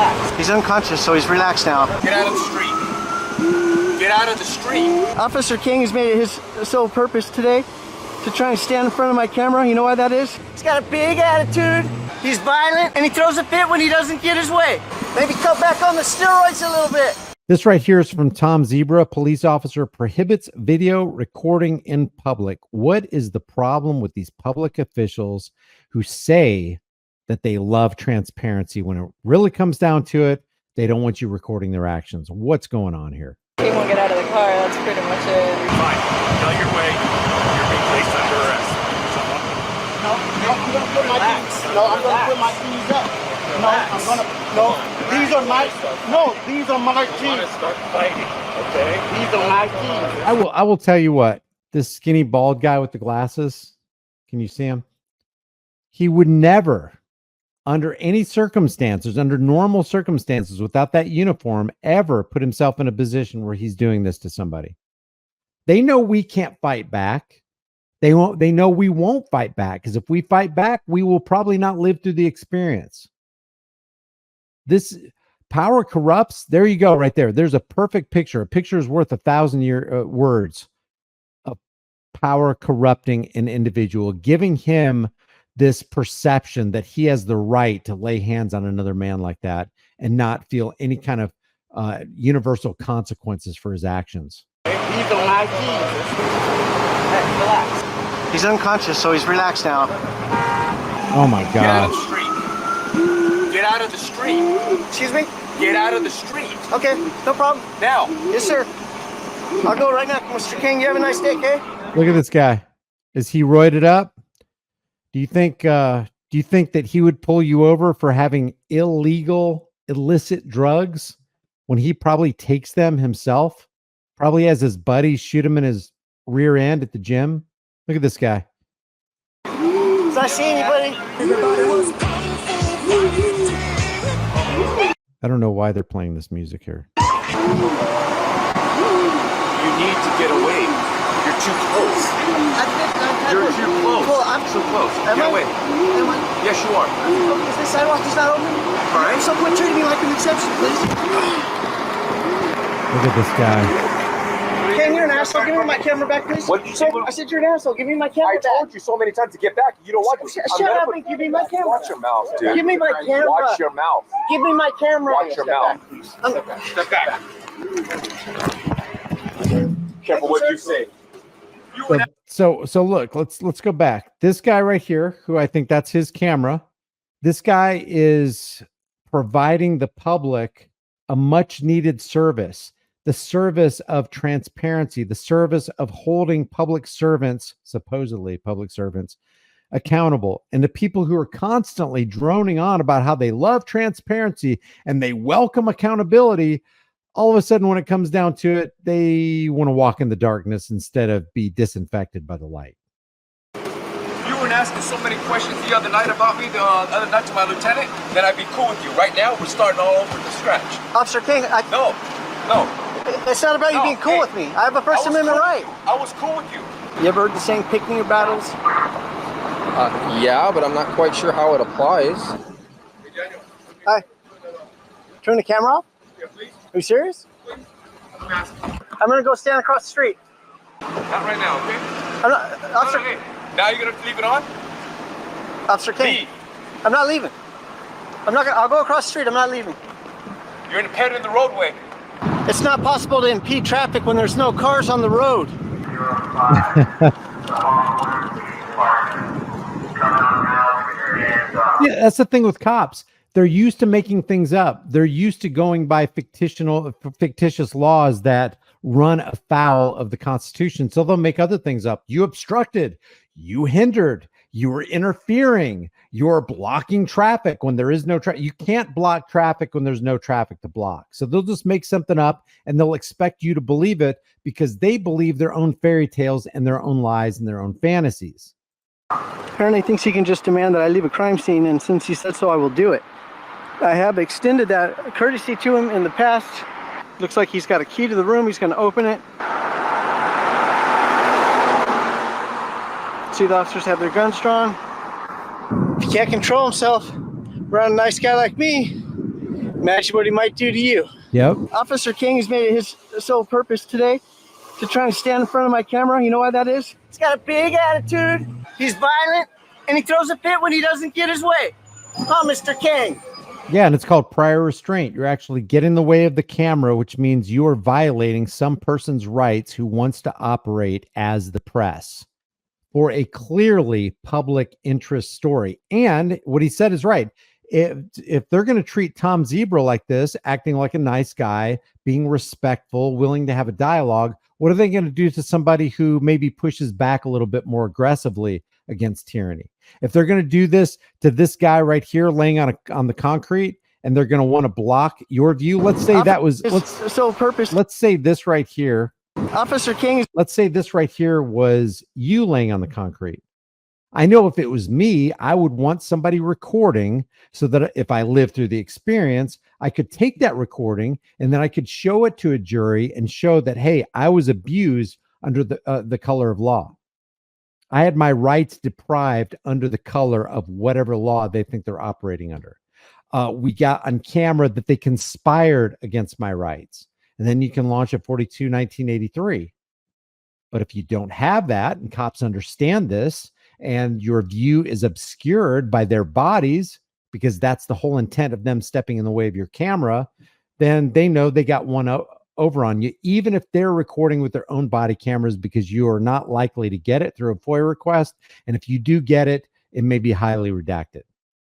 relax. He's unconscious, so he's relaxed now. Get out of the street. Get out of the street. Officer King has made it his sole purpose today to try and stand in front of my camera. You know why that is? He's got a big attitude. He's violent, and he throws a fit when he doesn't get his way. Maybe cut back on the steroids a little bit. This right here is from Tom Zebra. Police officer prohibits video recording in public. What is the problem with these public officials who say that they love transparency when it really comes down to it? They don't want you recording their actions. What's going on here? He won't get out of the car. That's pretty much it. Fine. Tell your way. You're being placed under arrest. I'm gonna put my keys. No, I'm gonna put my keys up. No, I'm gonna. No, these are my. No, these are my keys. Start fighting. Okay. These are my keys. I will tell you what. This skinny bald guy with the glasses. Can you see him? He would never, under any circumstances, under normal circumstances, without that uniform, ever put himself in a position where he's doing this to somebody. They know we can't fight back. They know we won't fight back, because if we fight back, we will probably not live through the experience. This power corrupts. There you go, right there. There's a perfect picture. A picture is worth 1,000 words of power corrupting an individual, giving him this perception that he has the right to lay hands on another man like that and not feel any kind of universal consequences for his actions. These are my keys. Hey, relax. He's unconscious, so he's relaxed now. Oh my Get out of God. the street. Get out of the street. Excuse me? Get out of the street. Okay, no problem. Now. Yes, sir. I'll go right now, Mr. King. You have a nice day, okay? Look at this guy. Is he roided up? Do you think that he would pull you over for having illegal, illicit drugs when he probably takes them himself? Probably has his buddies shoot him in his rear end at the gym. Look at this guy. Did I see anybody? I don't know why they're playing this music here. You need to get away. You're too close. You're too close. Well, I'm too close. Am Get I? away. Am I? Yes, you are. Is this sidewalk just not open? All right. So quit treating me like an exception, please. Look at this guy. Ken, you're an asshole. Give me my camera back, please. What did you say? I said you're an asshole. Give me my camera I back. told you so many times to get back. You don't want to. Shut up and give me my camera. Watch your mouth, dude. Give me my camera. Watch your mouth. Give me my camera. Watch your mouth. Step back. Careful what you say. So look, let's go back. This guy right here, who I think that's his camera. This guy is providing the public a much needed service. The service of transparency, the service of holding public servants, supposedly public servants, accountable. And the people who are constantly droning on about how they love transparency and they welcome accountability, all of a sudden, when it comes down to it, they want to walk in the darkness instead of be disinfected by the light. You were asking so many questions the other night about me, the other night to my lieutenant, that I'd be cool with you. Right now, we're starting all over from scratch. Officer King, No. it's not about you being cool with me. I have a First Amendment right. I was cool with you. You ever heard the saying, picking your battles? Yeah, but I'm not quite sure how it applies. Hi. Turn the camera off? Yeah, please. Are you serious? I'm going to go stand across the street. Not right now, okay? I'm not, Officer, Okay. Now you're gonna leave it on? Officer King, Leave. I'm not leaving. I'll go across the street. I'm not leaving. You're impaired in the roadway. It's not possible to impede traffic when there's no cars on the road. Yeah, that's the thing with cops. They're used to making things up. They're used to going by fictitious laws that run afoul of the Constitution. So they'll make other things up. You obstructed, you hindered, you were interfering, you're blocking traffic when there is no traffic. You can't block traffic when there's no traffic to block. So they'll just make something up and they'll expect you to believe it because they believe their own fairy tales and their own lies and their own fantasies. Apparently he thinks he can just demand that I leave a crime scene, and since he said so, I will do it. I have extended that courtesy to him in the past. Looks like he's got a key to the room. He's going to open it. See, the officers have their guns drawn. If he can't control himself around a nice guy like me, Imagine what he might do to you. Yep. Officer King has made it his sole purpose today to try and stand in front of my camera. You know why that is? He's got a big attitude. He's violent, and he throws a fit when he doesn't get his way. Huh, Mr. King? Yeah, and it's called prior restraint. You're actually getting in the way of the camera, which means you are violating some person's rights who wants to operate as the press for a clearly public interest story. And what he said is right. If they're going to treat Tom Zebra like this, acting like a nice guy, being respectful, willing to have a dialogue, what are they going to do to somebody who maybe pushes back a little bit more aggressively against tyranny? If they're going to do this to this guy right here laying on the concrete, and they're going to want to block your view, let's say that was let's say this right here, Officer King. Let's say this right here was you laying on the concrete. I know if it was me, I would want somebody recording so that if I lived through the experience, I could take that recording and then I could show it to a jury and show that, hey, I was abused under the color of law. I had my rights deprived under the color of whatever law they think they're operating under. We got on camera that they conspired against my rights. And then you can launch a 42-1983. But if you don't have that and cops understand this, and your view is obscured by their bodies, because that's the whole intent of them stepping in the way of your camera, then they know they got one over on you, even if they're recording with their own body cameras, because you are not likely to get it through a FOIA request. And if you do get it, it may be highly redacted.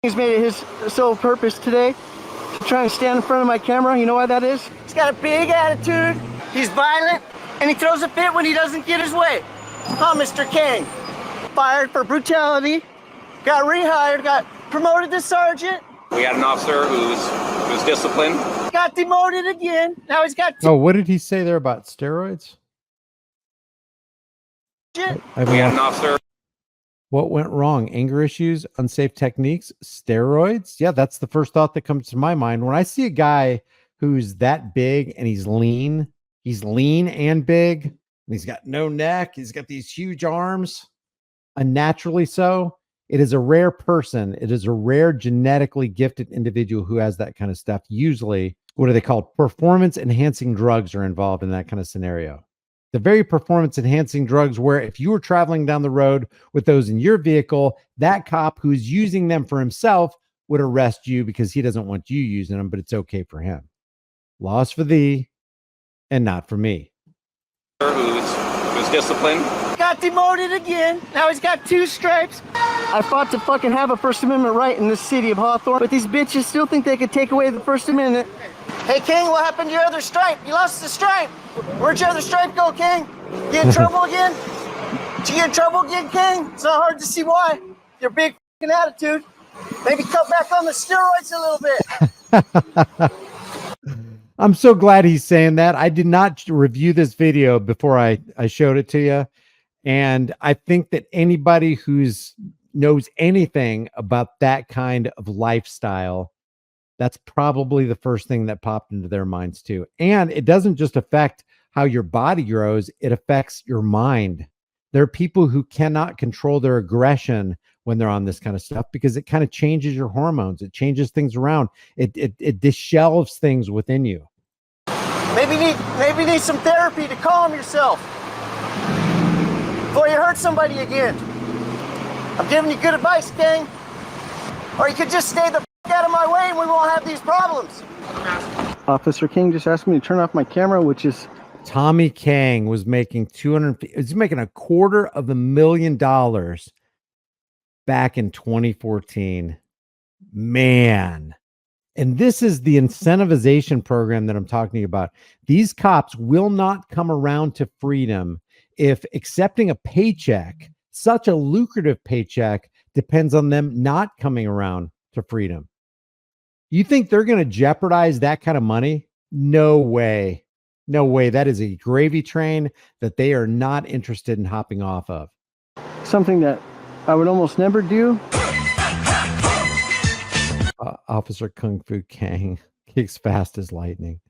He's made it his sole purpose today to try and stand in front of my camera. You know why that is? He's got a big attitude. He's violent, and he throws a fit when he doesn't get his way. Huh, Mr. King? Fired for brutality, got rehired, got promoted to sergeant. We had an officer who's disciplined. Got demoted again. Now he's got. Oh, what did he say there about steroids? We had an officer. What went wrong? Anger issues, unsafe techniques, steroids? Yeah, that's the first thought that comes to my mind. When I see a guy who's that big and he's lean and big, and he's got no neck, he's got these huge arms, unnaturally so. It is a rare person. It is a rare genetically gifted individual who has that kind of stuff. Usually, what are they called? Performance enhancing drugs are involved in that kind of scenario. The very performance enhancing drugs where if you were traveling down the road with those in your vehicle, that cop who's using them for himself would arrest you because he doesn't want you using them, but it's okay for him. Laws for thee and not for me. Who's disciplined. Got demoted again. Now he's got 2 stripes. I fought to fucking have a First Amendment right in this city of Hawthorne, but these bitches still think they could take away the First Amendment. Hey, King, what happened to your other stripe? You lost the stripe. Where'd your other stripe go, King? You in trouble again? Did you get in trouble again, King? It's not hard to see why. Your big fucking attitude. Maybe cut back on the steroids a little bit. I'm so glad he's saying that. I did not review this video before I showed it to you. And I think that anybody who's knows anything about that kind of lifestyle, that's probably the first thing that popped into their minds too. And it doesn't just affect how your body grows, it affects your mind. There are people who cannot control their aggression when they're on this kind of stuff because it kind of changes your hormones. It changes things around. It dishelves things within you. Maybe need some therapy to calm yourself before you hurt somebody again. I'm giving you good advice, King. Or you could just stay the f out of my way and we won't have these problems. Officer King just asked me to turn off my camera, which is... Tommy Kang was making he's making $250,000 back in 2014. Man. And this is the incentivization program that I'm talking to you about. These cops will not come around to freedom if accepting a paycheck, such a lucrative paycheck, depends on them not coming around to freedom. You think they're going to jeopardize that kind of money? No way. No way. That is a gravy train that they are not interested in hopping off of. Something that I would almost never do. Officer Kung Fu Kang kicks fast as lightning.